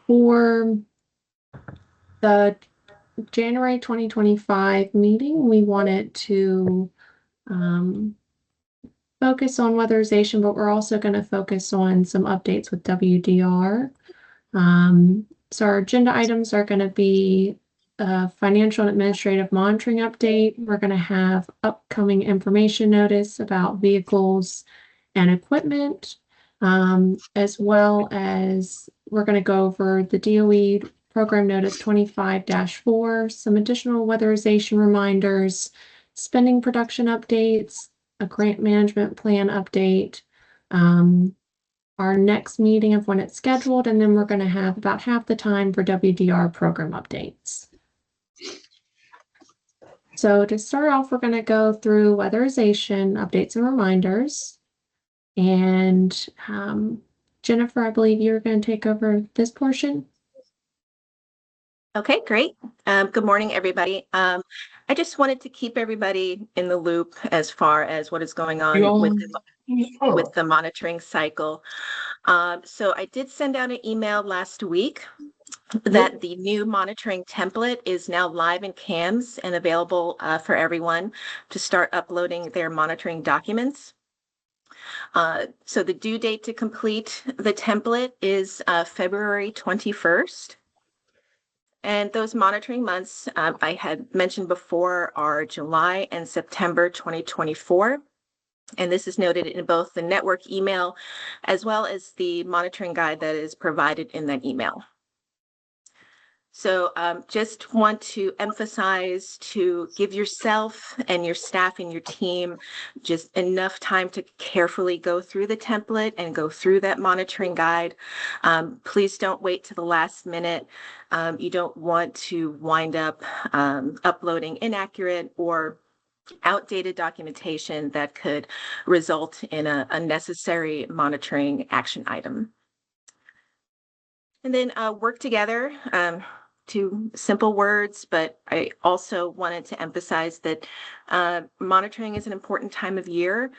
For the January 2025 meeting, we wanted to focus on weatherization, but we're also going to focus on some updates with WDR. So our agenda items are going to be a financial and administrative monitoring update. We're going to have upcoming information notice about vehicles and equipment, as well as we're going to go over the DOE Program Notice 25-4, some additional weatherization reminders, spending production updates, a grant management plan update, our next meeting of when it's scheduled, and then we're going to have about half the time for WDR program updates. So to start off, we're going to go through weatherization updates and reminders. And Jennifer, I believe you're going to take over this portion. Okay, great. Good morning, everybody. I just wanted to keep everybody in the loop as far as what is going on with the monitoring cycle. So I did send out an email last week that the new monitoring template is now live in CAMS and available for everyone to start uploading their monitoring documents. So the due date to complete the template is February 21st. And those monitoring months I had mentioned before are July and September 2024. And this is noted in both the network email as well as the monitoring guide that is provided in that email. So just want to emphasize to give yourself and your staff and your team just enough time to carefully go through the template and go through that monitoring guide. Please don't wait to the last minute. You don't want to wind up uploading inaccurate or outdated documentation that could result in a unnecessary monitoring action item. And then work together. Two simple words, but I also wanted to emphasize that monitoring is an important time of year.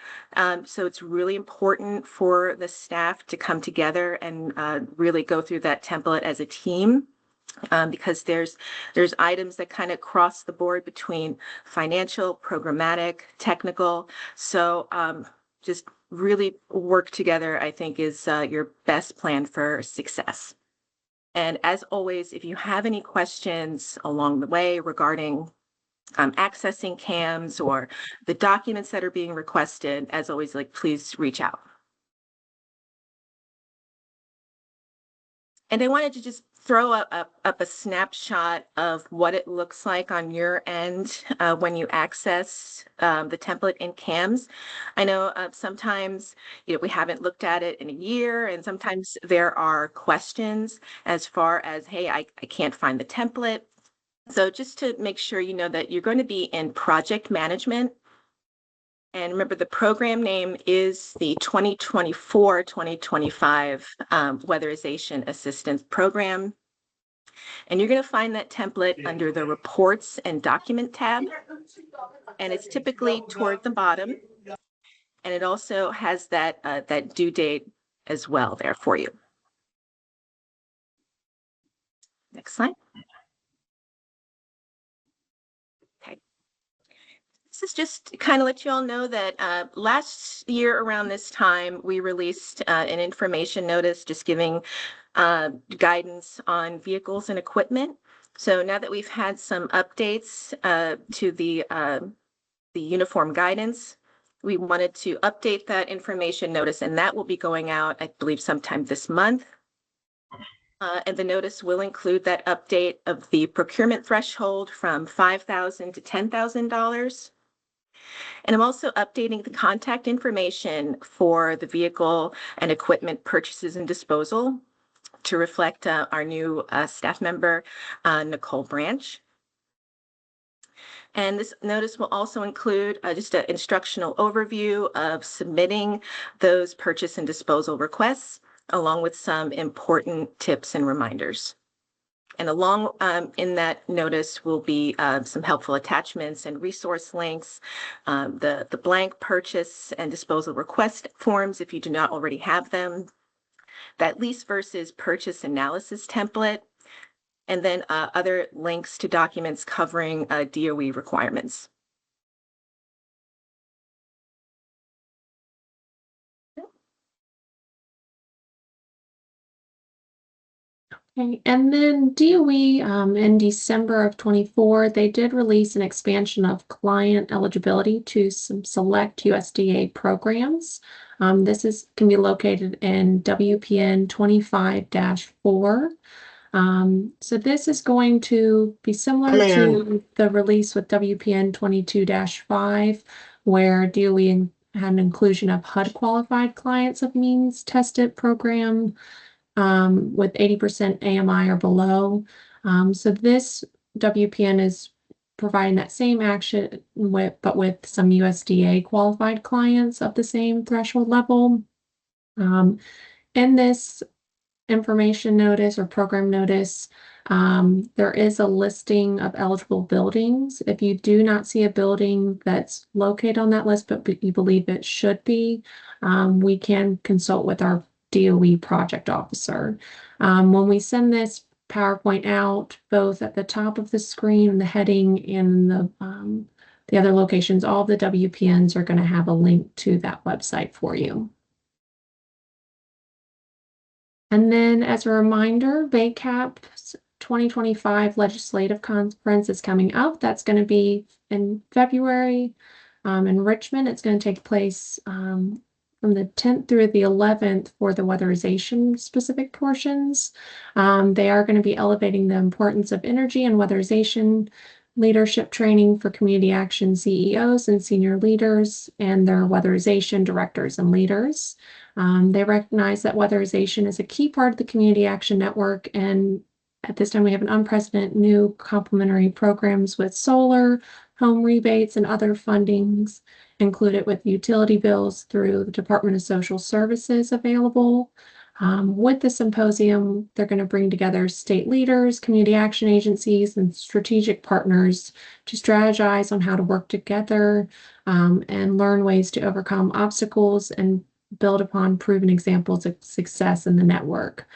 So it's really important for the staff to come together and really go through that template as a team. Because there's items that kind of cross the board between financial, programmatic, technical. So just really work together, I think, is your best plan for success. And as always, if you have any questions along the way regarding accessing CAMS or the documents that are being requested, as always, please reach out. And I wanted to just throw up a snapshot of what it looks like on your end when you access the template in CAMS. I know sometimes we haven't looked at it in a year, and sometimes there are questions as far as, hey, I can't find the template. So just to make sure you know that you're going to be in project management. And remember, the program name is the 2024-2025 Weatherization Assistance Program. And you're going to find that template under the Reports and Document tab. And it's typically toward the bottom. And it also has that, that due date as well there for you. Next slide. This is just kind of let you all know that last year around this time, we released an information notice just giving guidance on vehicles and equipment. So now that we've had some updates to the uniform guidance, we wanted to update that information notice, and that will be going out, I believe, sometime this month. And the notice will include that update of the procurement threshold from $5,000 to $10,000. And I'm also updating the contact information for the vehicle and equipment purchases and disposal to reflect our new staff member, Nicole Branch. And this notice will also include just an instructional overview of submitting those purchase and disposal requests, along with some important tips and reminders. And along in that notice will be some helpful attachments and resource links, the blank purchase and disposal request forms if you do not already have them, that lease versus purchase analysis template, and then other links to documents covering DOE requirements. Okay. And then DOE in December of 24, they did release an expansion of client eligibility to some select USDA programs. This can be located in WPN 25-4. So this is going to be similar to the release with WPN 22-5, where DOE had an inclusion of HUD qualified clients of means tested program with 80% AMI or below. So this WPN is providing that same action but with some USDA qualified clients of the same threshold level. In this information notice or program notice, there is a listing of eligible buildings. If you do not see a building that's located on that list, but you believe it should be, we can consult with our DOE project officer. When we send this PowerPoint out, both at the top of the screen, the heading, and the other locations, all the WPNs are going to have a link to that website for you. And then as a reminder, VACAP's 2025 legislative conference is coming up. That's going to be in February in Richmond. It's going to take place from the 10th through the 11th for the weatherization specific portions. They are going to be elevating the importance of energy and weatherization leadership training for community action CEOs and senior leaders and their weatherization directors and leaders. They recognize that weatherization is a key part of the community action network, and at this time we have an unprecedented new complementary programs with solar, home rebates, and other fundings included with utility bills through the Department of Social Services available. With the symposium, they're going to bring together state leaders, community action agencies, and strategic partners to strategize on how to work together and learn ways to overcome obstacles and build upon proven examples of success in the network.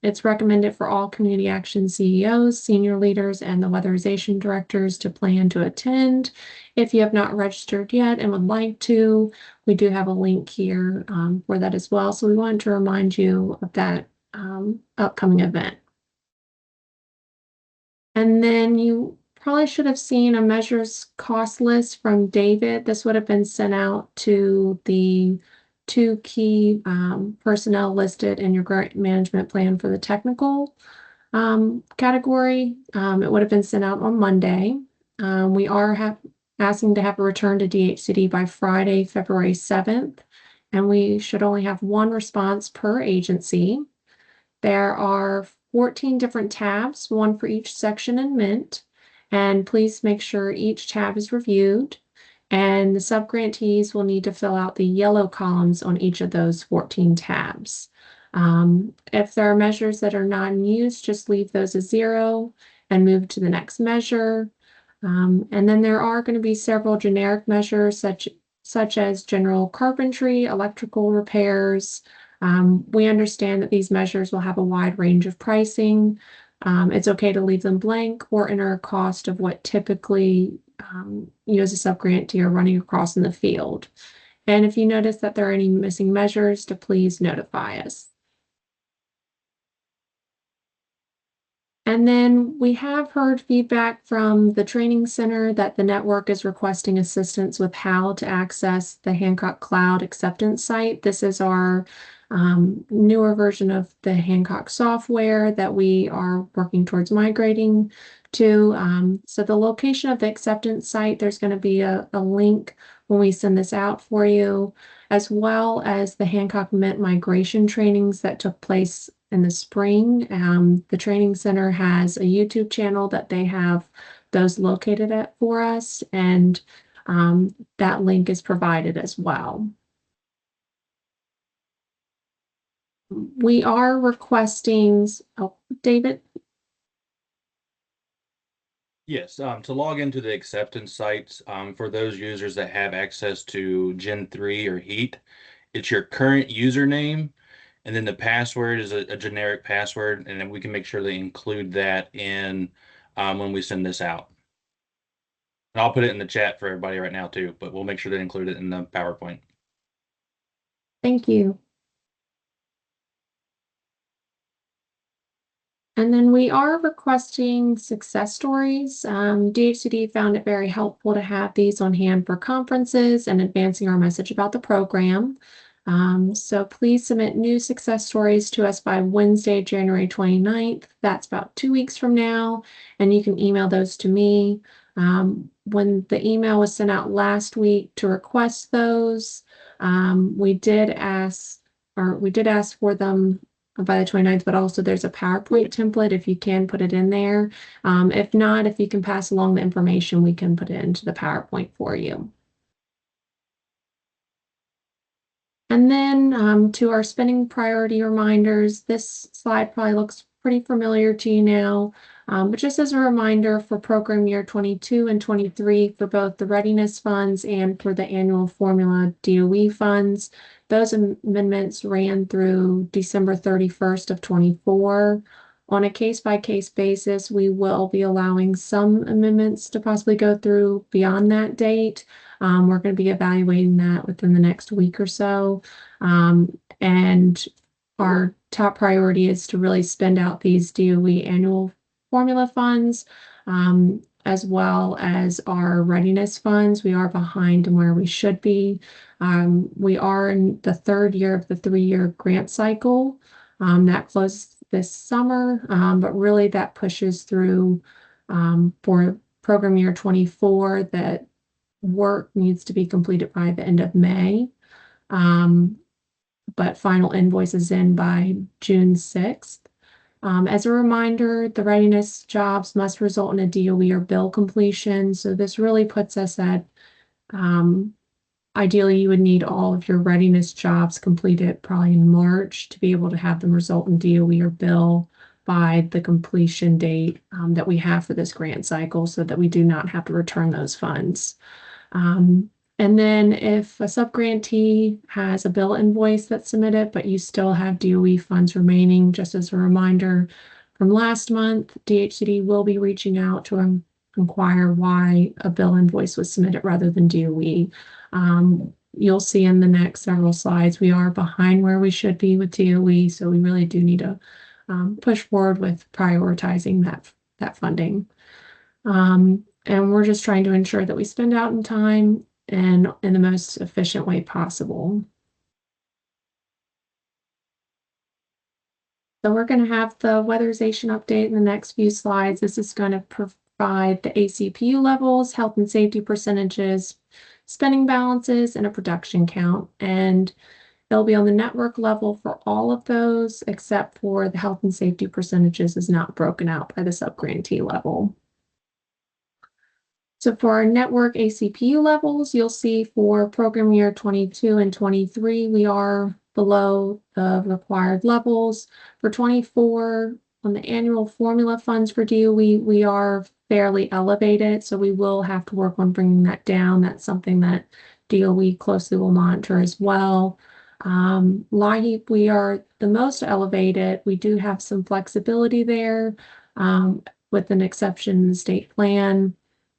It's recommended for all community action CEOs, senior leaders, and the weatherization directors to plan to attend. If you have not registered yet and would like to, we do have a link here for that as well. So we wanted to remind you of that upcoming event. And then you probably should have seen a measures cost list from David. This would have been sent out to the two key personnel listed in your grant management plan for the technical category. It would have been sent out on Monday. We are asking to have a return to DHCD by Friday, February 7th, and we should only have one response per agency. There are 14 different tabs, one for each section in Mint, and please make sure each tab is reviewed. And the subgrantees will need to fill out the yellow columns on each of those 14 tabs. If there are measures that are not in use, just leave those as 0 and move to the next measure. And then there are going to be several generic measures such as general carpentry, electrical repairs. We understand that these measures will have a wide range of pricing. It's okay to leave them blank or enter a cost of what typically you as a subgrantee are running across in the field. And if you notice that there are any missing measures, to please notify us. And then we have heard feedback from the training center that the network is requesting assistance with how to access the Hancock Cloud acceptance site. This is our newer version of the Hancock software that we are working towards migrating to. So the location of the acceptance site, there's going to be a link when we send this out for you, as well as the Hancock Mint migration trainings that took place in the spring. The training center has a YouTube channel that they have those located at for us, and that link is provided as well. We are requesting, oh, David? Yes, to log into the acceptance sites, for those users that have access to Gen 3 or Heat, it's your current username And then the password is a generic password, and then we can make sure they include that in when we send this out. And I'll put it in the chat for everybody right now too, but we'll make sure they include it in the PowerPoint. Thank you. And then we are requesting success stories. DHCD found it very helpful to have these on hand for conferences and advancing our message about the program. So please submit new success stories to us by Wednesday, January 29th. That's about 2 weeks from now, and you can email those to me. When the email was sent out last week to request those, we did ask for them by the 29th, but also there's a PowerPoint template if you can put it in there. If not, if you can pass along the information, we can put it into the PowerPoint for you. And then to our spending priority reminders, this slide probably looks pretty familiar to you now, but just as a reminder for program year 22 and 23 for both the readiness funds and for the annual formula DOE funds, those amendments ran through December 31st of 24. On a case-by-case basis, we will be allowing some amendments to possibly go through beyond that date. We're going to be evaluating that within the next week or so. And our top priority is to really spend out these DOE annual formula funds, as well as our readiness funds. We are behind in where we should be. We are in the third year of the 3-year grant cycle. That closed this summer, but really that pushes through for program year 24 that work needs to be completed by the end of May. But final invoices in by June 6th. As a reminder, the readiness jobs must result in a DOE or bill completion. So this really puts us at, ideally you would need all of your readiness jobs completed probably in March to be able to have them result in DOE or bill by the completion date that we have for this grant cycle so that we do not have to return those funds. And then if a subgrantee has a bill invoice that's submitted, but you still have DOE funds remaining, just as a reminder from last month, DHCD will be reaching out to inquire why a bill invoice was submitted rather than DOE. You'll see in the next several slides, we are behind where we should be with DOE, so we really do need to push forward with prioritizing that funding. And we're just trying to ensure that we spend out in time and in the most efficient way possible. So we're going to have the weatherization update in the next few slides. This is going to provide the ACPU levels, health and safety percentages, spending balances, and a production count. And it'll be on the network level for all of those, except for the health and safety percentages is not broken out by the subgrantee level. So for our network ACPU levels, you'll see for program year 22 and 23, we are below the required levels. For 24, on the annual formula funds for DOE, we are fairly elevated, so we will have to work on bringing that down. That's something that DOE closely will monitor as well. LIHEAP, we are the most elevated. We do have some flexibility there with an exception in the state plan.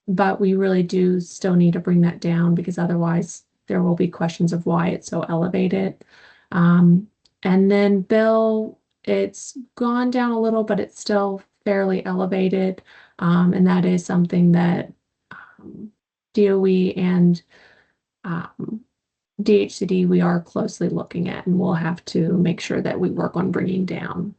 But we really do still need to bring that down because otherwise there will be questions of why it's so elevated. And then bill, it's gone down a little, but it's still fairly elevated. And that is something that DOE and DHCD we are closely looking at, and we'll have to make sure that we work on bringing down.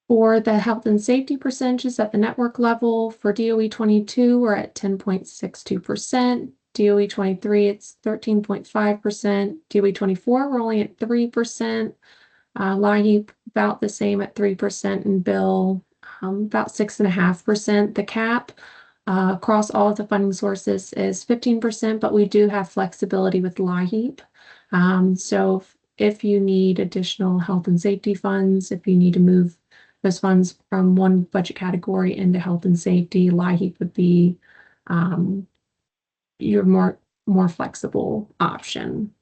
For the health and safety percentages at the network level, for DOE 22, we're at 10.62%. DOE 23, it's 13.5%. DOE 24, we're only at 3%. LIHEAP, about the same at 3%, and bill, about 6.5%. The cap across all of the funding sources is 15%, but we do have flexibility with LIHEAP. So if you need additional health and safety funds, if you need to move those funds from one budget category into health and safety, LIHEAP would be your more flexible option.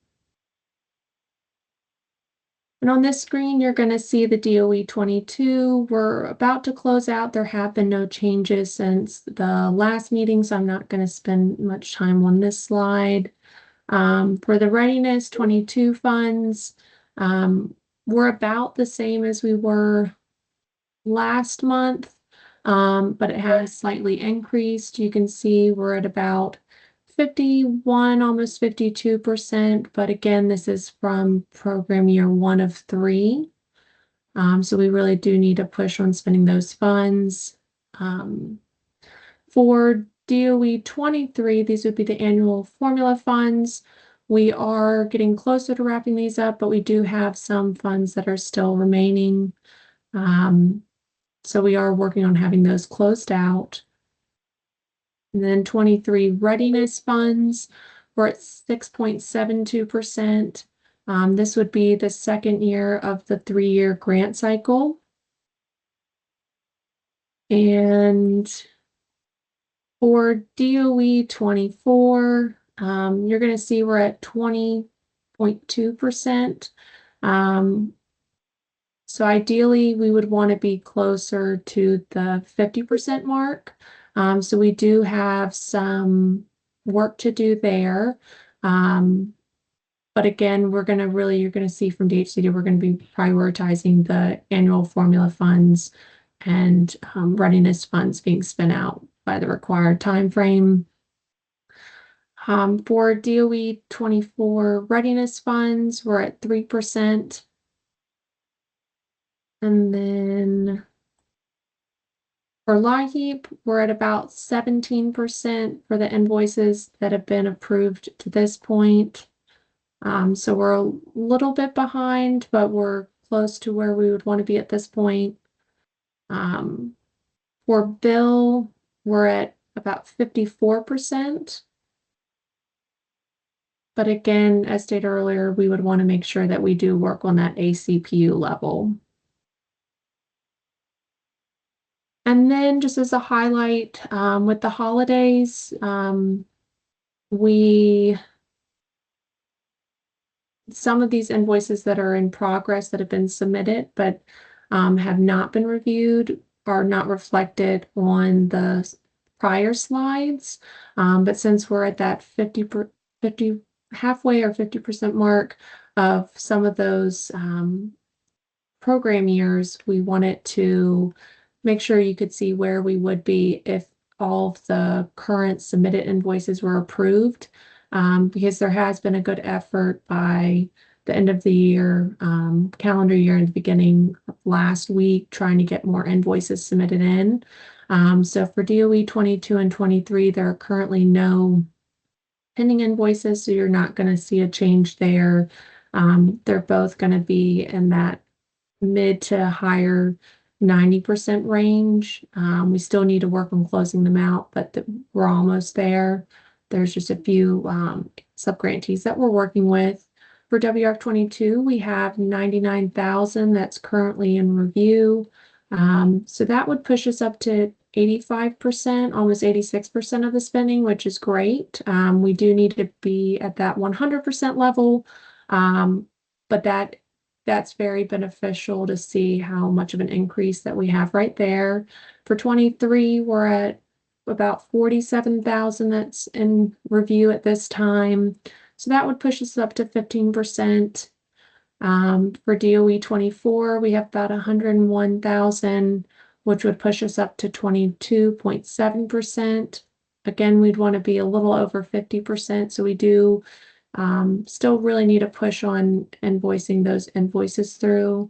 And on this screen, you're going to see the DOE 22. We're about to close out. There have been no changes since the last meeting, so I'm not going to spend much time on this slide. For the Readiness 22 funds, we're about the same as we were last month, but it has slightly increased. You can see we're at about 51, almost 52%. But again, this is from program year 1 of 3. So we really do need to push on spending those funds. For DOE 23, these would be the annual formula funds. We are getting closer to wrapping these up, but we do have some funds that are still remaining. So we are working on having those closed out. And then 23 readiness funds, we're at 6.72%. This would be the second year of the 3-year grant cycle. And for DOE 24, you're going to see we're at 20.2%. So ideally, we would want to be closer to the 50% mark. So we do have some work to do there. But again, you're going to see from DHCD, we're going to be prioritizing the annual formula funds and readiness funds being spent out by the required time frame. For DOE 24 readiness funds, we're at 3%. And then for LIHEAP, we're at about 17% for the invoices that have been approved to this point. So we're a little bit behind, but we're close to where we would want to be at this point. For bill, we're at about 54%. But again, as stated earlier, we would want to make sure that we do work on that ACPU level. And then just as a highlight, with the holidays, some of these invoices that are in progress that have been submitted but have not been reviewed are not reflected on the prior slides. But since we're at that 50 halfway or 50% mark of some of those program years, we wanted to make sure you could see where we would be if all of the current submitted invoices were approved, because there has been a good effort by the end of the year, calendar year, and the beginning of last week, trying to get more invoices submitted in. So for DOE 22 and 23, there are currently no pending invoices, so you're not going to see a change there. They're both going to be in that mid to higher 90% range. We still need to work on closing them out, but we're almost there. There's just a few subgrantees that we're working with. For WRF 22, we have 99,000 that's currently in review. So that would push us up to 85%, almost 86% of the spending, which is great. We do need to be at that 100% level, but that's very beneficial to see how much of an increase that we have right there. For 23, we're at about 47,000 that's in review at this time. So that would push us up to 15%. For DOE 24, we have about 101,000, which would push us up to 22.7%. Again, we'd want to be a little over 50%. So we do still really need to push on invoicing those invoices through.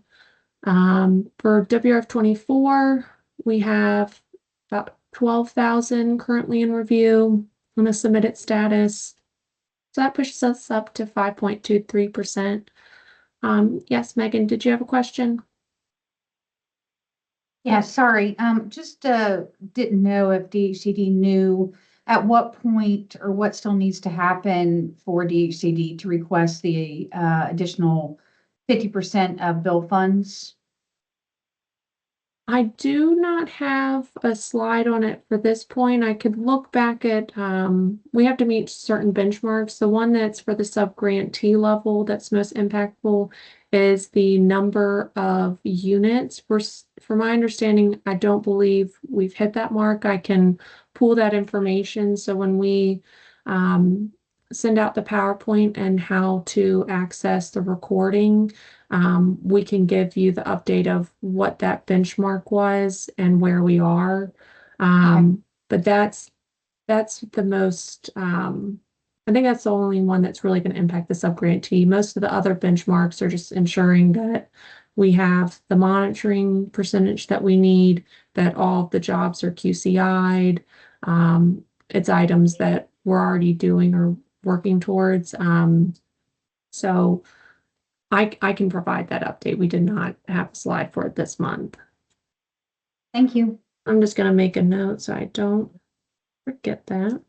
For WRF 24, we have about 12,000 currently in review on the submitted status. So that pushes us up to 5.23%. Yes, Megan, did you have a question? Yeah, sorry. Just didn't know if DHCD knew at what point or what still needs to happen for DHCD to request the additional 50% of bill funds. I do not have a slide on it for this point. I could look back at, we have to meet certain benchmarks. The one that's for the sub-grantee level that's most impactful is the number of units. For my understanding, I don't believe we've hit that mark. I can pull that information. So when we send out the PowerPoint and how to access the recording, we can give you the update of what that benchmark was and where we are. But that's the most, I think that's the only one that's really going to impact the sub-grantee. Most of the other benchmarks are just ensuring that we have the monitoring percentage that we need, that all of the jobs are QCI'd. It's items that we're already doing or working towards. So I can provide that update. We did not have a slide for it this month. Thank you. I'm just going to make a note so I don't forget that.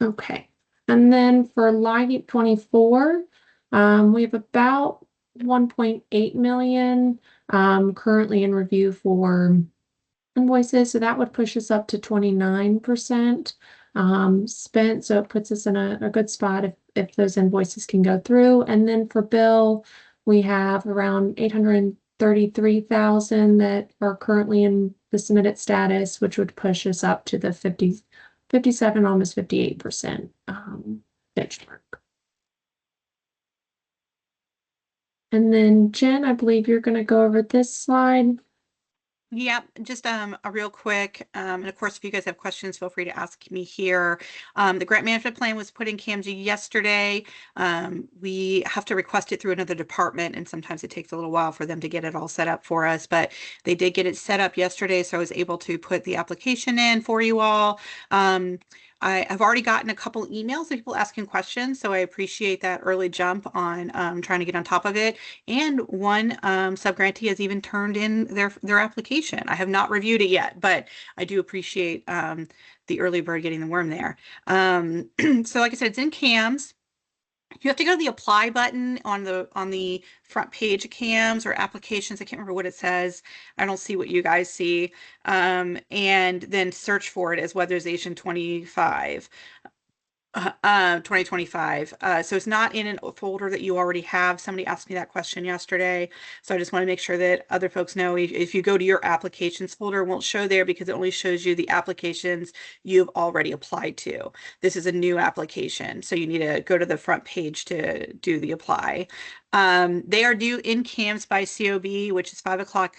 Okay. And then for Light 24, we have about 1.8 million currently in review for invoices. So that would push us up to 29% spent. So it puts us in a good spot if those invoices can go through. And then for bill, we have around 833,000 that are currently in the submitted status, which would push us up to the 57, almost 58% benchmark. And then Jen, I believe you're going to go over this slide. Yeah, just a real quick, and of course, if you guys have questions, feel free to ask me here. The grant management plan was put in CAMG yesterday. We have to request it through another department, and sometimes it takes a little while for them to get it all set up for us, but they did get it set up yesterday, so I was able to put the application in for you all. I've already gotten a couple emails of people asking questions, so I appreciate that early jump on trying to get on top of it. And one sub-grantee has even turned in their application. I have not reviewed it yet, but I do appreciate the early bird getting the worm there. So like I said, it's in CAMS. You have to go to the apply button on the front page of CAMS or applications. I can't remember what it says. I don't see what you guys see. And then search for it as Weatherization 2025. So it's not in a folder that you already have. Somebody asked me that question yesterday. So I just want to make sure that other folks know if you go to your applications folder, it won't show there because it only shows you the applications you've already applied to. This is a new application. So you need to go to the front page to do the apply. They are due in CAMS by COB, which is 5 o'clock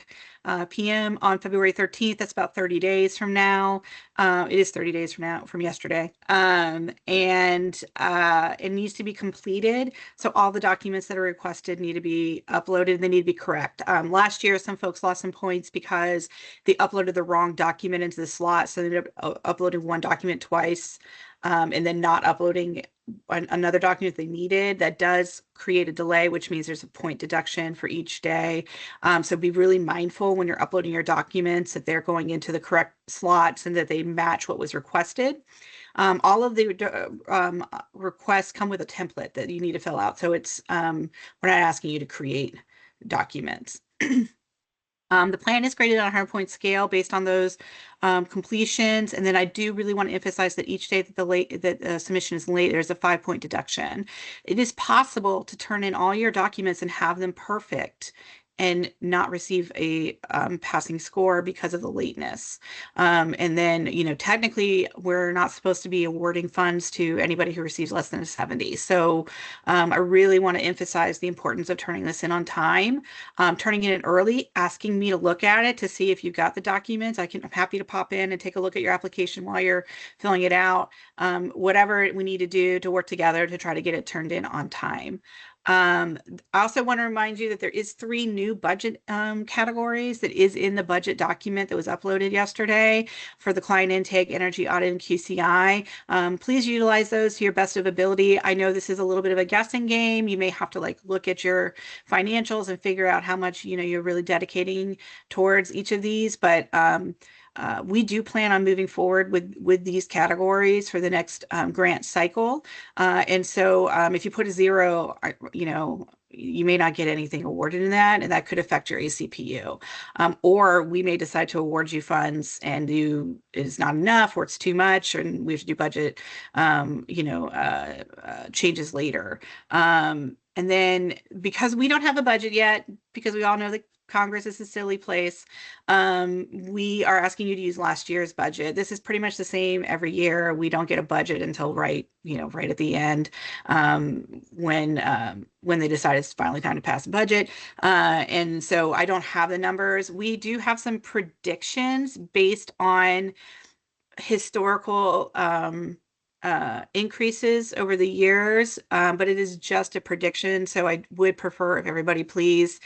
p.m. on February 13th. That's about 30 days from now. It is 30 days from yesterday. And it needs to be completed. So all the documents that are requested need to be uploaded. They need to be correct. Last year, some folks lost some points because they uploaded the wrong document into the slot. So they ended up uploading one document twice. And then not uploading another document they needed. That does create a delay, which means there's a point deduction for each day. So be really mindful when you're uploading your documents that they're going into the correct slots and that they match what was requested. All of the requests come with a template that you need to fill out. So it's we're not asking you to create documents. The plan is graded on a 100-point scale based on those completions. And then I do really want to emphasize that each day that the submission is late, there's a 5-point deduction. It is possible to turn in all your documents and have them perfect and not receive a passing score because of the lateness. And then, technically we're not supposed to be awarding funds to anybody who receives less than a 70. So I really want to emphasize the importance of turning this in on time, turning it in early, asking me to look at it to see if you've got the documents. I'm happy to pop in and take a look at your application while you're filling it out. Whatever we need to do to work together to try to get it turned in on time. I also want to remind you that there is 3 new budget categories that is in the budget document that was uploaded yesterday for the client intake, energy audit, and QCI. Please utilize those to your best of ability. I know this is a little bit of a guessing game. You may have to look at your financials and figure out how much you're really dedicating towards each of these, but we do plan on moving forward with these categories for the next grant cycle. And so if you put a 0, you know, you may not get anything awarded in that, and that could affect your ACPU. Or we may decide to award you funds and it's not enough, or it's too much, and we have to do budget, you know, changes later. And then because we don't have a budget yet, because we all know that Congress is a silly place, we are asking you to use last year's budget. This is pretty much the same every year. We don't get a budget until right at the end, when they decide it's finally time to pass a budget. And so I don't have the numbers. We do have some predictions based on historical increases over the years, but it is just a prediction. So I would prefer if everybody please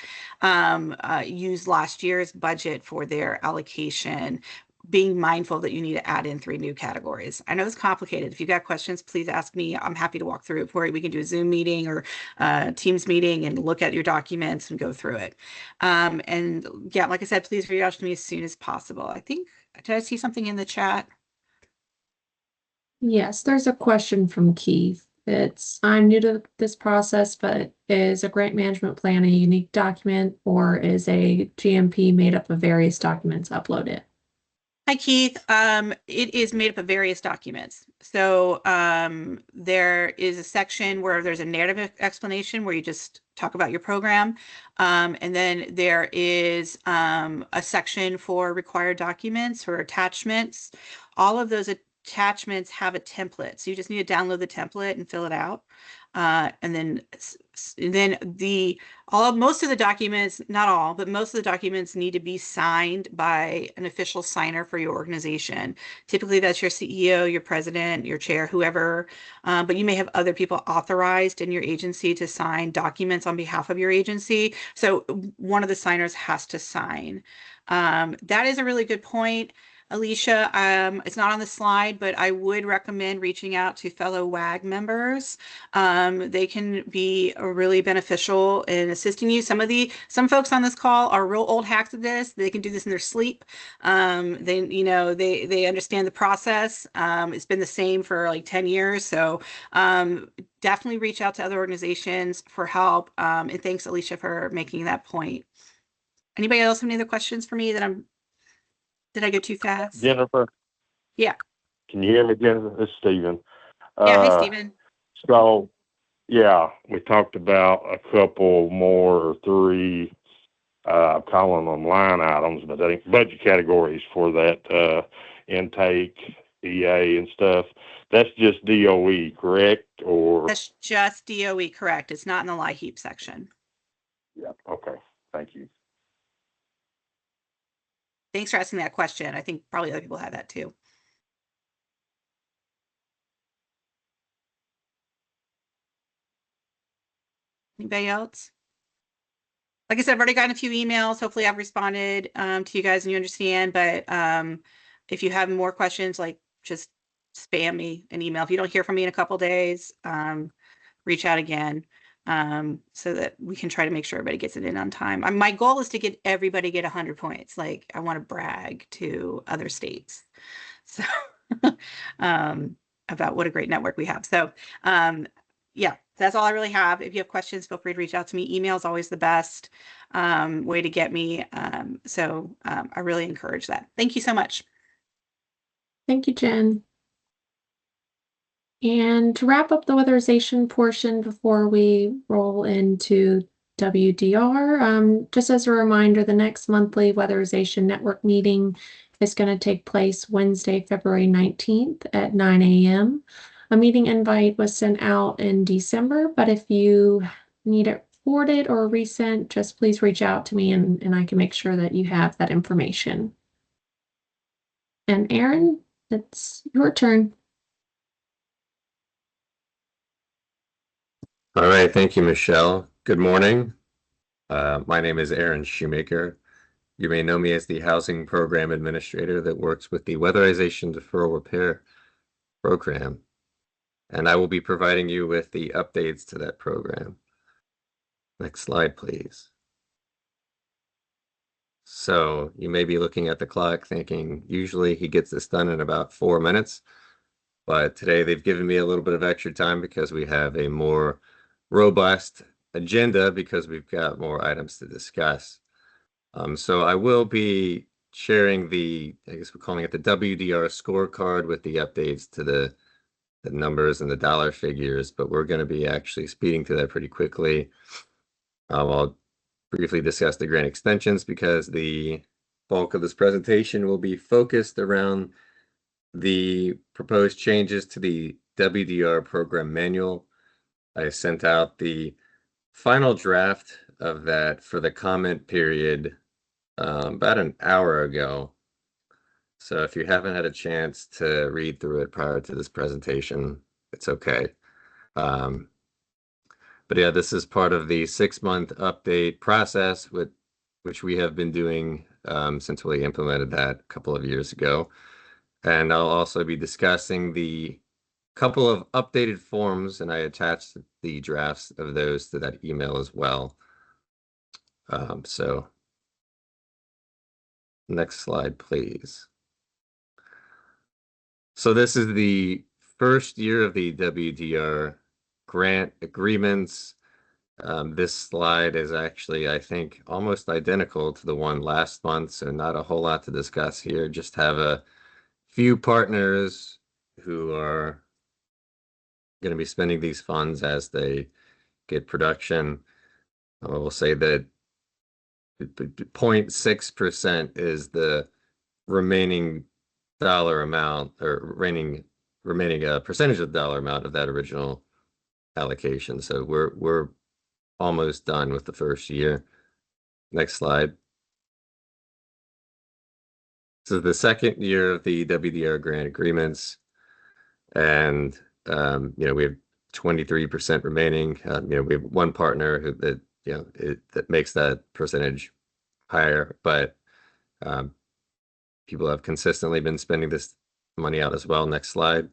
use last year's budget for their allocation, being mindful that you need to add in 3 new categories. I know it's complicated. If you got questions, please ask me. I'm happy to walk through it for you. We can do a Zoom meeting or Teams meeting and look at your documents and go through it. And yeah, like I said, please reach out to me as soon as possible. I think, did I see something in the chat? Yes, there's a question from Keith. I'm new to this process, but is a grant management plan a unique document, or is a GMP made up of various documents uploaded? Hi, Keith. It is made up of various documents. So there is a section where there's a narrative explanation where you just talk about your program. And then there is a section for required documents or attachments. All of those attachments have a template. So you just need to download the template and fill it out. And then most of the documents, not all, but most of the documents need to be signed by an official signer for your organization. Typically that's your CEO, your president, your chair, whoever, but you may have other people authorized in your agency to sign documents on behalf of your agency. So one of the signers has to sign. That is a really good point, Alicia. It's not on the slide, but I would recommend reaching out to fellow WAG members. They can be really beneficial in assisting you. Some folks on this call are real old hacks at this. They can do this in their sleep. They understand the process. It's been the same for like 10 years. So definitely reach out to other organizations for help. And thanks, Alicia, for making that point. Anybody else have any other questions for me did I go too fast? Jennifer? Yeah. Can you hear me, Jennifer? This is Stephen. Yeah, hi, Stephen. So, yeah, we talked about a couple more, or 3, I'm calling them line items, but I think budget categories for that intake, EA and stuff. That's just DOE, correct? Or That's just DOE, correct. It's not in the LIHEAP section. yeah, okay. Thank you. Thanks for asking that question. I think probably other people have that too. Anybody else? Like I said, I've already gotten a few emails. Hopefully I've responded to you guys and you understand, but if you have more questions, like just spam me an email. If you don't hear from me in a couple days, reach out again so that we can try to make sure everybody gets it in on time. My goal is to get everybody get 100 points. Like I want to brag to other states. So about what a great network we have. So yeah, that's all I really have. If you have questions, feel free to reach out to me. Email is always the best way to get me. So I really encourage that. Thank you so much. Thank you, Jen. And to wrap up the weatherization portion before we roll into WDR, just as a reminder, the next monthly weatherization network meeting is going to take place Wednesday, February 19th at 9 a.m. A meeting invite was sent out in December, but if you need it forwarded or resent, just please reach out to me and I can make sure that you have that information. And Aaron, it's your turn. All right, thank you, Michelle. Good morning. My name is Aaron Shoemaker. You may know me as the Housing Program Administrator that works with the Weatherization Deferral Repair Program, and I will be providing you with the updates to that program. Next slide, please. So you may be looking at the clock thinking, usually he gets this done in about 4 minutes. But today they've given me a little bit of extra time because we have a more robust agenda because we've got more items to discuss. So I will be sharing I guess we're calling it the WDR scorecard with the updates to the numbers and the dollar figures, but we're going to be actually speeding through that pretty quickly. I'll briefly discuss the grant extensions because the bulk of this presentation will be focused around the proposed changes to the WDR program manual. I sent out the final draft of that for the comment period about an hour ago. So if you haven't had a chance to read through it prior to this presentation, it's okay. But yeah, this is part of the 6-month update process which we have been doing since we implemented that a couple of years ago. And I'll also be discussing the couple of updated forms, and I attached the drafts of those to that email as well. So next slide, please. So this is the first year of the WDR grant agreements. This slide is actually, I think, almost identical to the one last month, so not a whole lot to discuss here. Just have a few partners who are going to be spending these funds as they get production. I will say that 0.6% is the remaining dollar amount or remaining percentage of the dollar amount of that original allocation. So we're almost done with the first year. Next slide. So the second year of the WDR grant agreements, and we have 23% remaining. We have one partner that makes that percentage higher, but people have consistently been spending this money out as well. Next slide.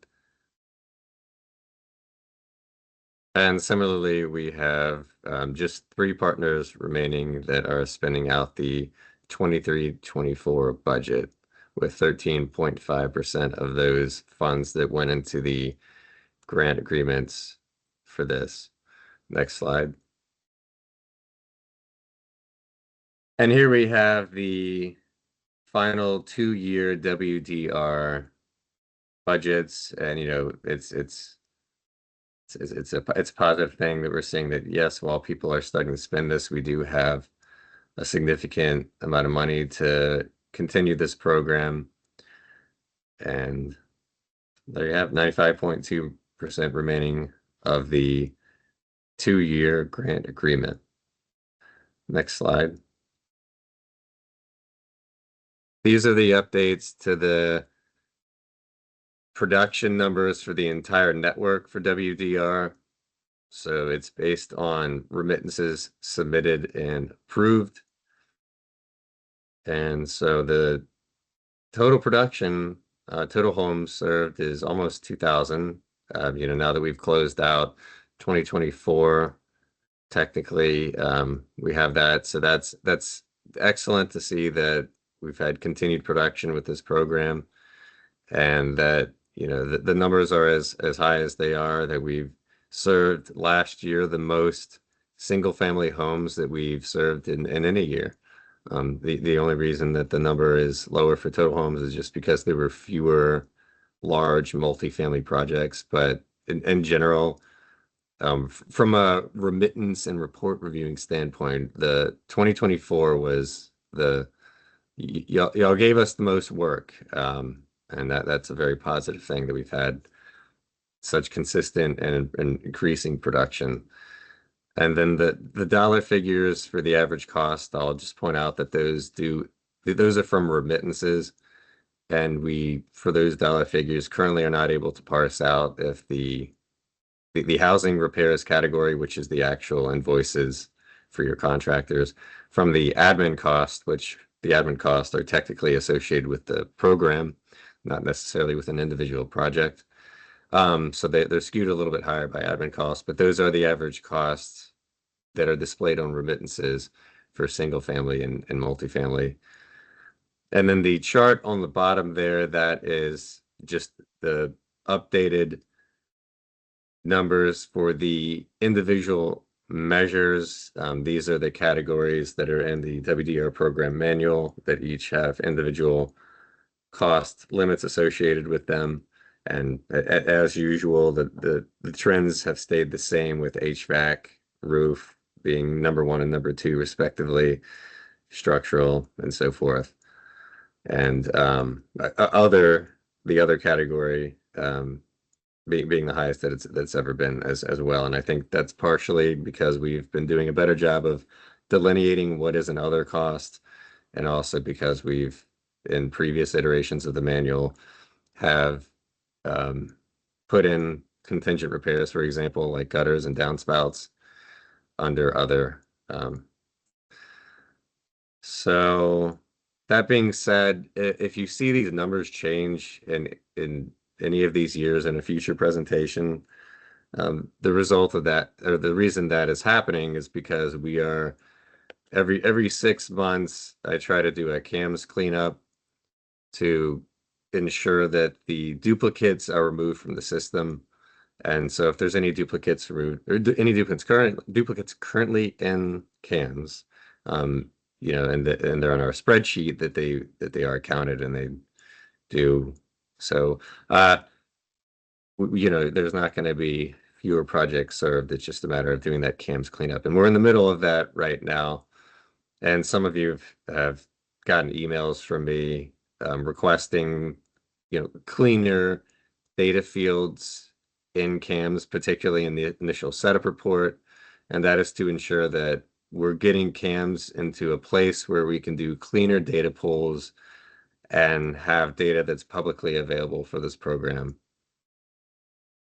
And similarly, we have just 3 partners remaining that are spending out the 23-24 budget, with 13.5% of those funds that went into the grant agreements for this. Next slide. And here we have the final 2-year WDR budgets, and it's a positive thing that we're seeing that, yes, while people are starting to spend this, we do have a significant amount of money to continue this program. And there you have 95.2% remaining of the 2-year grant agreement. Next slide. These are the updates to the production numbers for the entire network for WDR. So it's based on remittances submitted and approved. And so the total production, total homes served is almost 2,000. Now that we've closed out 2024, technically, we have that. So that's excellent to see that we've had continued production with this program, and that the numbers are as high as they are, that we've served last year the most single family homes that we've served in any year. The only reason that the number is lower for total homes is just because there were fewer large multifamily projects. But in general, from a remittance and report reviewing standpoint, the 2024 was y'all gave us the most work. And that's a very positive thing that we've had such consistent and increasing production. And then the dollar figures for the average cost, I'll just point out that those are from remittances, and we, for those dollar figures, currently are not able to parse out if the housing repairs category, which is the actual invoices for your contractors, from the admin cost, which the admin costs are technically associated with the program, not necessarily with an individual project. So they're skewed a little bit higher by admin costs, but those are the average costs that are displayed on remittances for single family and multifamily. And then the chart on the bottom there, that is just the updated numbers for the individual measures. These are the categories that are in the WDR program manual that each have individual cost limits associated with them. And as usual, the trends have stayed the same, with HVAC, roof being number 1 and number 2 respectively, structural, and so forth. And the other category being the highest that's ever been as well. And I think that's partially because we've been doing a better job of delineating what is an other cost, and also because we've, in previous iterations of the manual, have put in contingent repairs, for example, like gutters and downspouts, under other. So that being said, if you see these numbers change in any of these years in a future presentation, the result of that, or the reason that is happening, is because we are every 6 months, I try to do a CAMS cleanup to ensure that the duplicates are removed from the system. And so if there's any duplicates removed, or any duplicates currently in CAMS, and they're on our spreadsheet, that they are counted, and they do. So, there's not going to be fewer projects served. It's just a matter of doing that CAMS cleanup, and we're in the middle of that right now. And some of you have gotten emails from me requesting, cleaner data fields in CAMS, particularly in the initial setup report. And that is to ensure that we're getting CAMS into a place where we can do cleaner data pulls and have data that's publicly available for this program.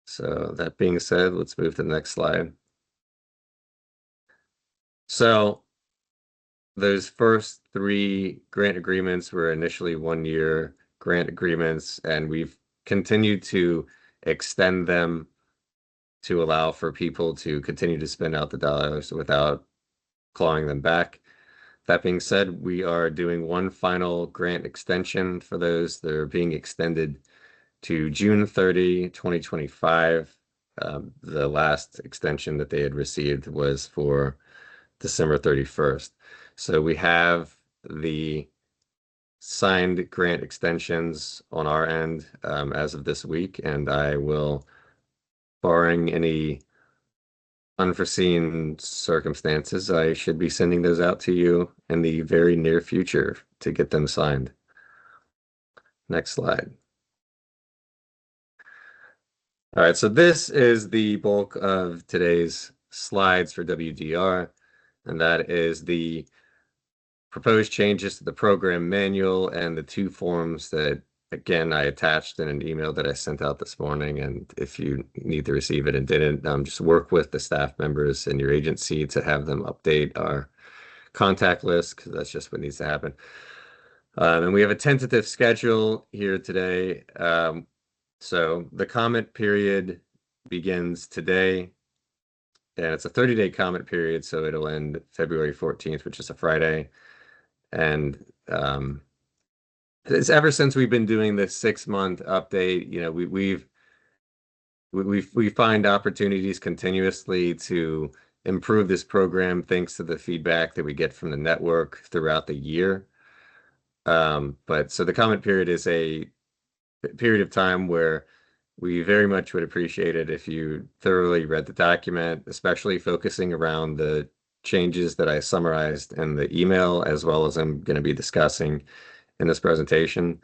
So that being said, let's move to the next slide. So those first 3 grant agreements were initially 1-year grant agreements, and we've continued to extend them to allow for people to continue to spend out the dollars without clawing them back. That being said, we are doing one final grant extension for those that are being extended to June 30, 2025. The last extension that they had received was for December 31st. So we have the signed grant extensions on our end as of this week, and I will, barring any unforeseen circumstances, I should be sending those out to you in the very near future to get them signed. Next slide. All right, so this is the bulk of today's slides for WDR, and that is the proposed changes to the program manual and the 2 forms that, again, I attached in an email that I sent out this morning. And if you need to receive it and didn't, just work with the staff members in your agency to have them update our contact list, because that's just what needs to happen. And we have a tentative schedule here today. So the comment period begins today, and it's a 30-day comment period, so it'll end February 14th, which is a Friday. And it's ever since we've been doing this 6-month update, we find opportunities continuously to improve this program, thanks to the feedback that we get from the network throughout the year. But so the comment period is a period of time where we very much would appreciate it if you thoroughly read the document, especially focusing around the changes that I summarized in the email, as well as I'm going to be discussing in this presentation.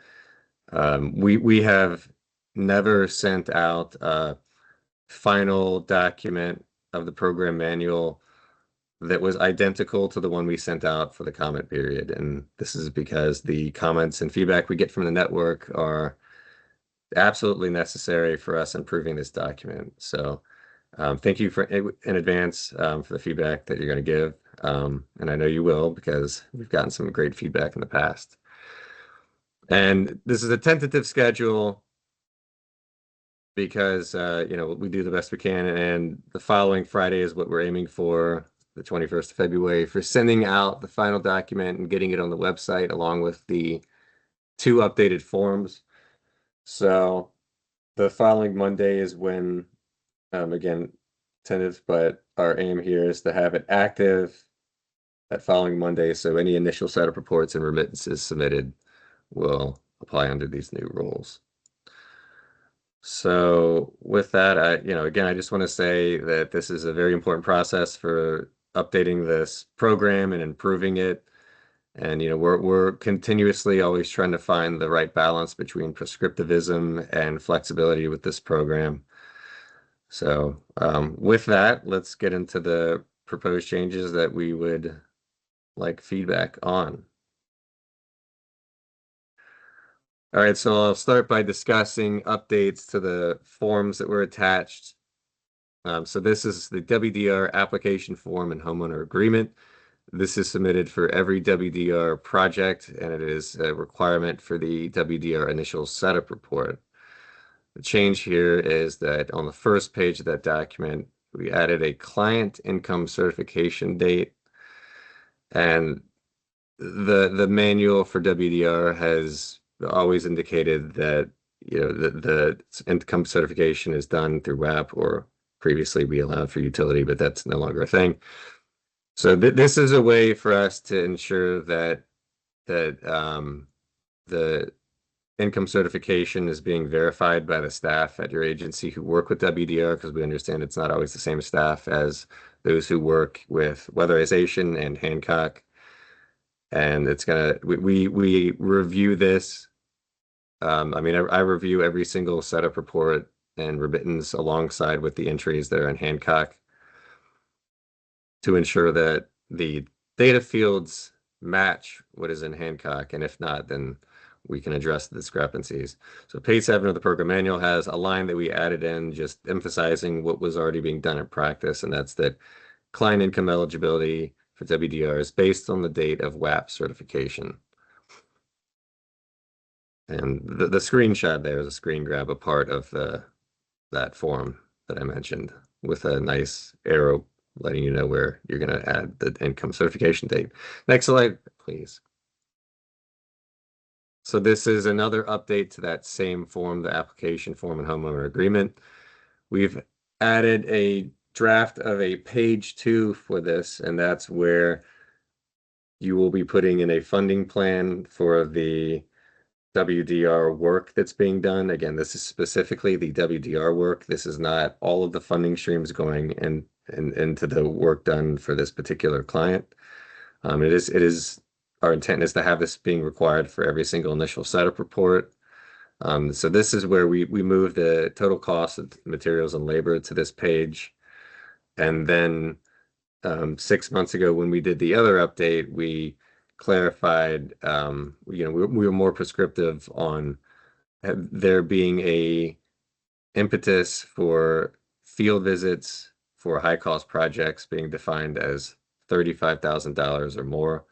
We have never sent out a final document of the program manual that was identical to the one we sent out for the comment period. And this is because the comments and feedback we get from the network are absolutely necessary for us improving this document. So thank you in advance for the feedback that you're going to give. And I know you will, because we've gotten some great feedback in the past. And this is a tentative schedule because, we do the best we can. And the following Friday is what we're aiming for, the 21st of February, for sending out the final document and getting it on the website, along with the two updated forms. So the following Monday is when, again, tentative, but our aim here is to have it active that following Monday. So any initial setup reports and remittances submitted will apply under these new rules. So with that, again, I just want to say that this is a very important process for updating this program and improving it. And, we're continuously always trying to find the right balance between prescriptivism and flexibility with this program. So with that, let's get into the proposed changes that we would like feedback on. All right, so I'll start by discussing updates to the forms that were attached. So this is the WDR application form and homeowner agreement. This is submitted for every WDR project, and it is a requirement for the WDR initial setup report. The change here is that on the first page of that document, we added a client income certification date, and the manual for WDR has always indicated that the income certification is done through WAP, or previously we allowed for utility, but that's no longer a thing. So this is a way for us to ensure that the income certification is being verified by the staff at your agency who work with WDR, because we understand it's not always the same staff as those who work with weatherization and Hancock. And we review this. I review every single setup report and remittance alongside with the entries that are in Hancock to ensure that the data fields match what is in Hancock. And if not, then we can address the discrepancies. So page 7 of the program manual has a line that we added in, just emphasizing what was already being done in practice, and that's that client income eligibility for WDR is based on the date of WAP certification. And the screenshot there is a screen grab, a part of that form that I mentioned, with a nice arrow letting you know where you're going to add the income certification date. Next slide, please. So this is another update to that same form, the application form and homeowner agreement. We've added a draft of a page 2 for this, and that's where you will be putting in a funding plan for the WDR work that's being done. Again, this is specifically the WDR work. This is not all of the funding streams going into the work done for this particular client. It is our intent is to have this being required for every single initial setup report. So this is where we move the total cost of materials and labor to this page. And then 6 months ago, when we did the other update, we clarified, we were more prescriptive on there being a impetus for field visits for high cost projects being defined as $35,000 or more.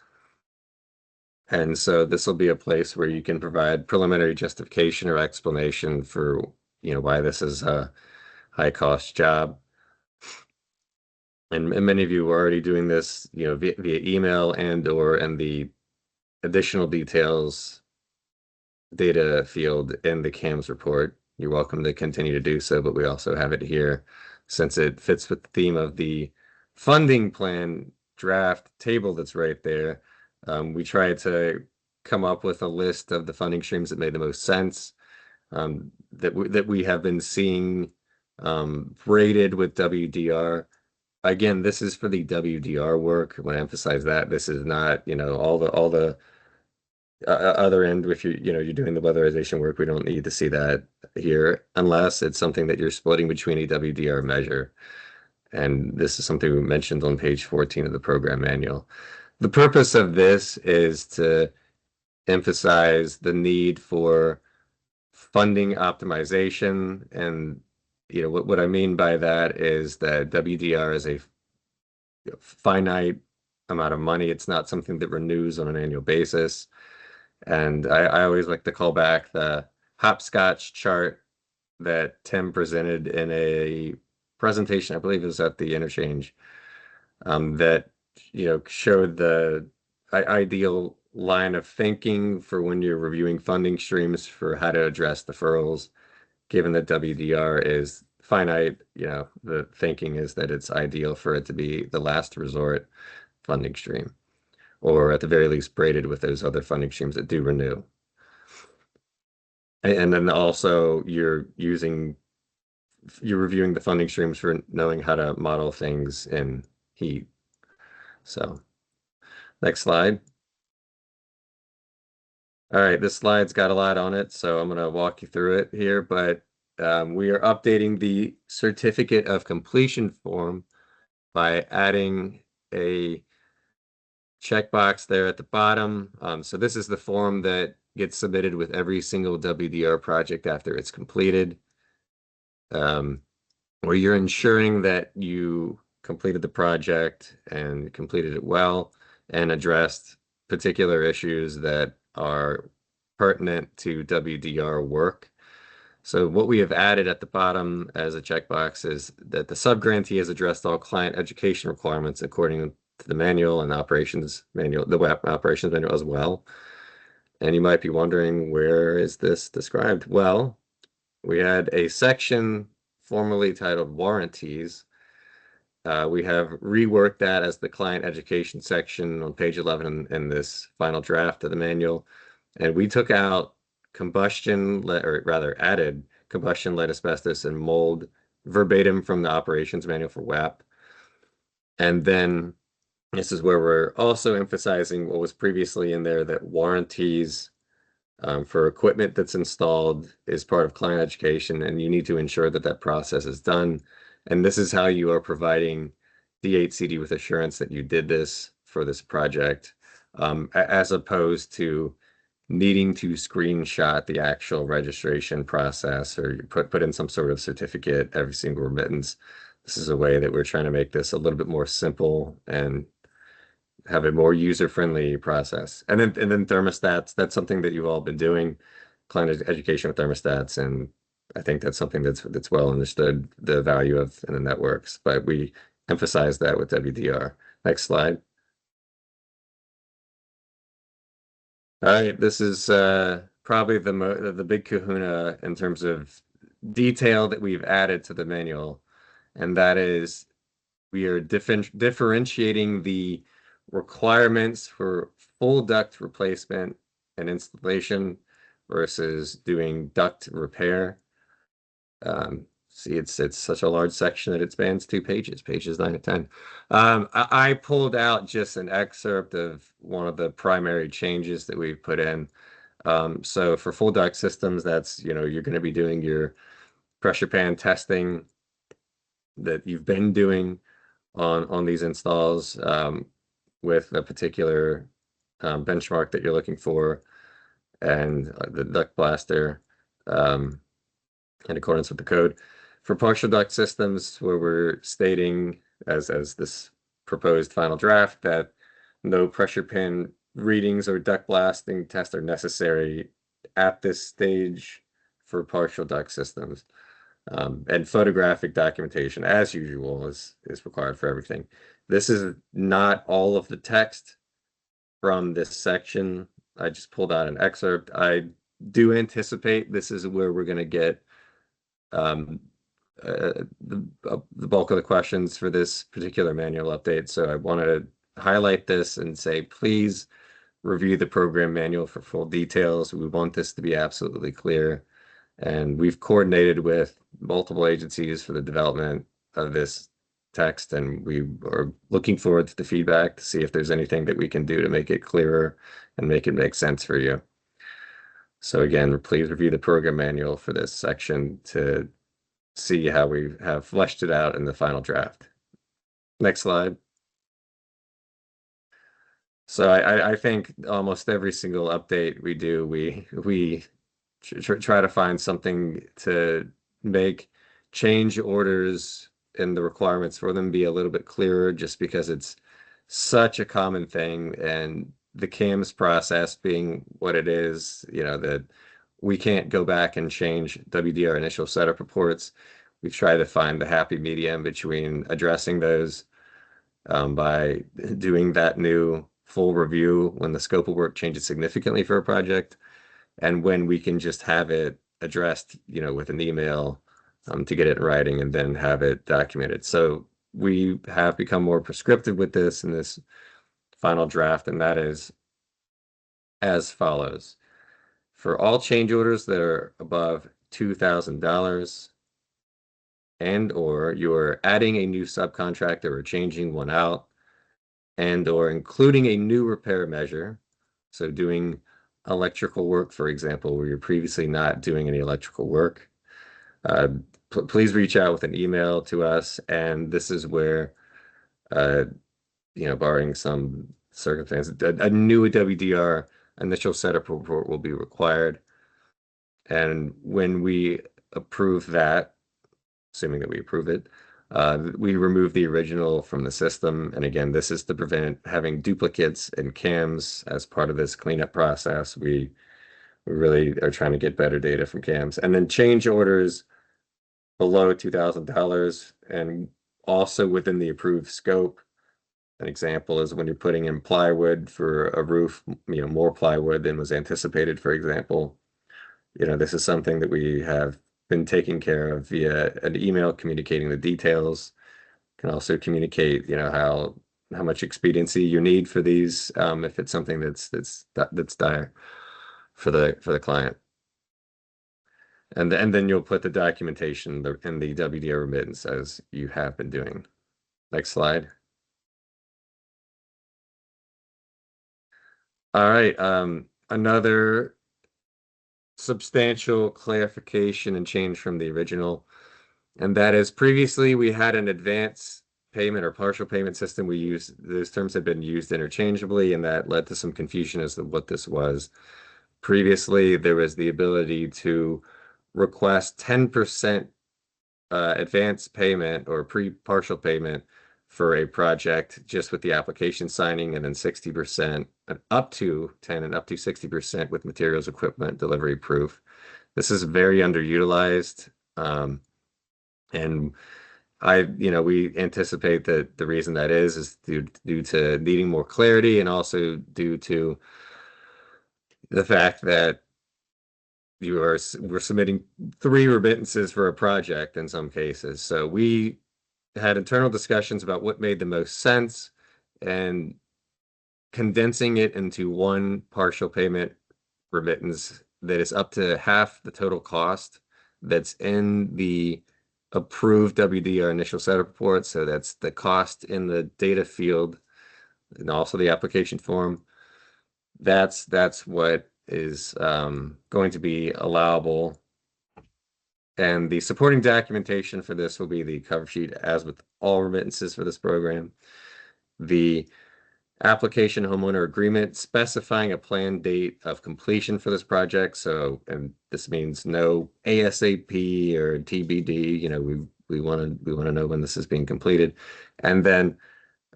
And so this will be a place where you can provide preliminary justification or explanation for, why this is a high cost job. And many of you are already doing this, via email and the additional details data field in the CAMS report. You're welcome to continue to do so, but we also have it here since it fits with the theme of the funding plan draft table that's right there. We tried to come up with a list of the funding streams that made the most sense, that we have been seeing rated with WDR. Again, this is for the WDR work. I want to emphasize that this is not, all the other end. If you're doing the weatherization work, we don't need to see that here unless it's something that you're splitting between a WDR measure. And this is something we mentioned on page 14 of the program manual. The purpose of this is to emphasize the need for funding optimization. And what I mean by that is that WDR is a finite amount of money. It's not something that renews on an annual basis. And I always like to call back the hopscotch chart that Tim presented in a presentation, I believe it was at the interchange, that showed the ideal line of thinking for when you're reviewing funding streams for how to address deferrals, given that WDR is finite, the thinking is that it's ideal for it to be the last resort funding stream, or at the very least braided with those other funding streams that do renew. And then also you're reviewing the funding streams for knowing how to model things in heat. So next slide. All right, this slide's got a lot on it, so I'm going to walk you through it here, but we are updating the certificate of completion form by adding a checkbox there at the bottom. So this is the form that gets submitted with every single WDR project after it's completed, where you're ensuring that you completed the project and completed it well and addressed particular issues that are pertinent to WDR work. So what we have added at the bottom as a checkbox is that the subgrantee has addressed all client education requirements according to the manual and operations manual, the web operations manual as well. And you might be wondering, where is this described? Well, we had a section formerly titled warranties. We have reworked that as the client education section on page 11 in this final draft of the manual. And we took out or rather added combustion, lead, asbestos, and mold verbatim from the operations manual for WAP. And then this is where we're also emphasizing what was previously in there, that warranties for equipment that's installed is part of client education, and you need to ensure that that process is done. And this is how you are providing DHCD with assurance that you did this for this project, as opposed to needing to screenshot the actual registration process or put in some sort of certificate every single remittance. This is a way that we're trying to make this a little bit more simple and have a more user-friendly process. And then thermostats, that's something that you've all been doing, client education with thermostats, and I think that's something that's well understood, the value of, and then that works. But we emphasize that with WDR. Next slide. All right, this is probably the big kahuna in terms of detail that we've added to the manual, and that is we are differentiating the requirements for full duct replacement and installation versus doing duct repair. See, it's such a large section that it spans 2 pages, pages 9 to 10. I pulled out just an excerpt of one of the primary changes that we've put in. So for full duct systems, that's, you're going to be doing your pressure pan testing that you've been doing on these installs, with a particular benchmark that you're looking for, and the duct blaster in accordance with the code. For partial duct systems, where we're stating, as this proposed final draft, that no pressure pin readings or duct blasting tests are necessary at this stage for partial duct systems. And photographic documentation, as usual, is required for everything. This is not all of the text from this section. I just pulled out an excerpt. I do anticipate this is where we're going to get the bulk of the questions for this particular manual update. So I wanted to highlight this and say, please review the program manual for full details. We want this to be absolutely clear. And we've coordinated with multiple agencies for the development of this text, and we are looking forward to the feedback to see if there's anything that we can do to make it clearer and make it make sense for you. So again, please review the program manual for this section to see how we have fleshed it out in the final draft. Next slide. So I think almost every single update we do, we try to find something to make change orders and the requirements for them be a little bit clearer, just because it's such a common thing, and the CAMS process being what it is, that we can't go back and change WDR initial setup reports. We've tried to find the happy medium between addressing those by doing that new full review when the scope of work changes significantly for a project, and when we can just have it addressed, with an email to get it in writing and then have it documented. So we have become more prescriptive with this in this final draft, and that is as follows. For all change orders that are above $2,000 and or you're adding a new subcontractor or changing one out and or including a new repair measure, so doing electrical work, for example, where you're previously not doing any electrical work, please reach out with an email to us. And this is where, barring some circumstances, a new WDR initial setup report will be required. And when we approve that, assuming that we approve it, we remove the original from the system. And again, this is to prevent having duplicates and CAMs as part of this cleanup process. We really are trying to get better data from CAMs. And then change orders below $2,000 and also within the approved scope. An example is when you're putting in plywood for a roof, more plywood than was anticipated, for example. This is something that we have been taking care of via an email communicating the details. Can also communicate, how much expediency you need for these, if it's something that's dire for the client. And then you'll put the documentation in the WDR remittance as you have been doing. Next slide. All right. Another substantial clarification and change from the original, and that is previously we had an advance payment or partial payment system. Those terms had been used interchangeably, and that led to some confusion as to what this was. Previously, there was the ability to request 10% advance payment or partial payment for a project just with the application signing, and then 60% and up to 10 and up to 60% with materials, equipment, delivery proof. This is very underutilized. And we anticipate that the reason that is due to needing more clarity, and also due to the fact that we're submitting 3 remittances for a project in some cases. So we had internal discussions about what made the most sense, and condensing it into one partial payment remittance that is up to half the total cost that's in the approved WDR initial setup report. So that's the cost in the data field and also the application form. That's what is going to be allowable. And the supporting documentation for this will be the cover sheet, as with all remittances for this program. The application homeowner agreement specifying a planned date of completion for this project. So, and this means no ASAP or TBD. We want to know when this is being completed. And then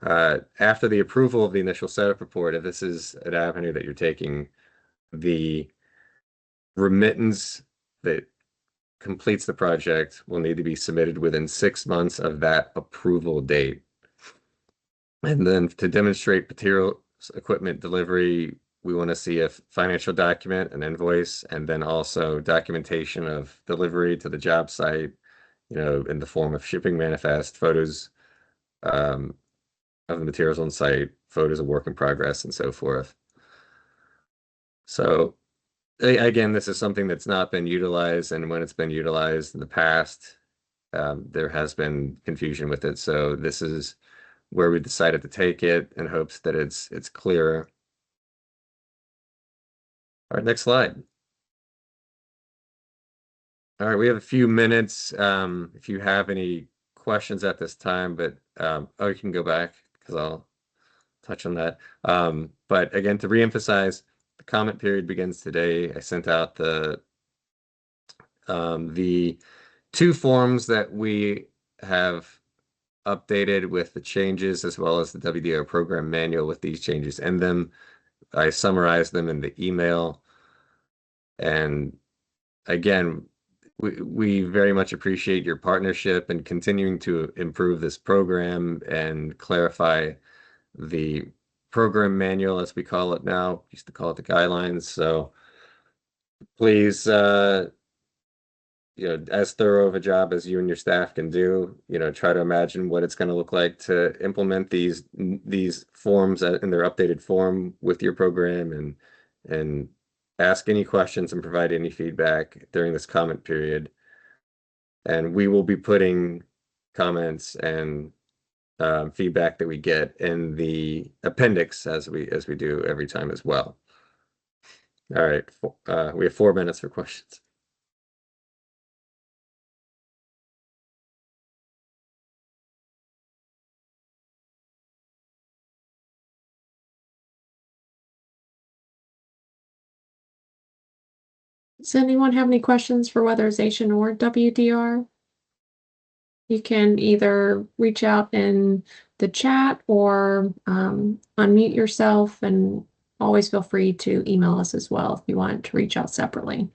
after the approval of the initial setup report, if this is an avenue that you're taking, the remittance that completes the project will need to be submitted within 6 months of that approval date. And then to demonstrate material equipment delivery, we want to see a financial document, an invoice, and then also documentation of delivery to the job site, in the form of shipping manifest, photos of the materials on site, photos of work in progress, and so forth. So again, this is something that's not been utilized, and when it's been utilized in the past, there has been confusion with it. So this is where we decided to take it in hopes that it's clearer. All right, next slide. All right, we have a few minutes if you have any questions at this time, but you can go back because I'll touch on that. But again, to reemphasize, the comment period begins today. I sent out the 2 forms that we have updated with the changes, as well as the WDR program manual with these changes in them. I summarized them in the email. And again, we very much appreciate your partnership and continuing to improve this program and clarify the program manual, as we call it now. Used to call it the guidelines. So please, as thorough of a job as you and your staff can do, try to imagine what it's going to look like to implement these forms in their updated form with your program, and ask any questions and provide any feedback during this comment period. And we will be putting comments and feedback that we get in the appendix as we do every time as well. All right, we have 4 minutes for questions. Does anyone have any questions for weatherization or WDR? You can either reach out in the chat or unmute yourself, and always feel free to email us as well if you want to reach out separately.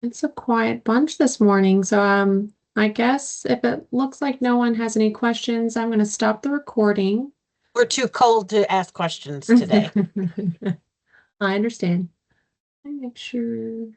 It's a quiet bunch this morning, so I guess if it looks like no one has any questions, I'm going to stop the recording. We're too cold to ask questions today. I understand. Let me make sure.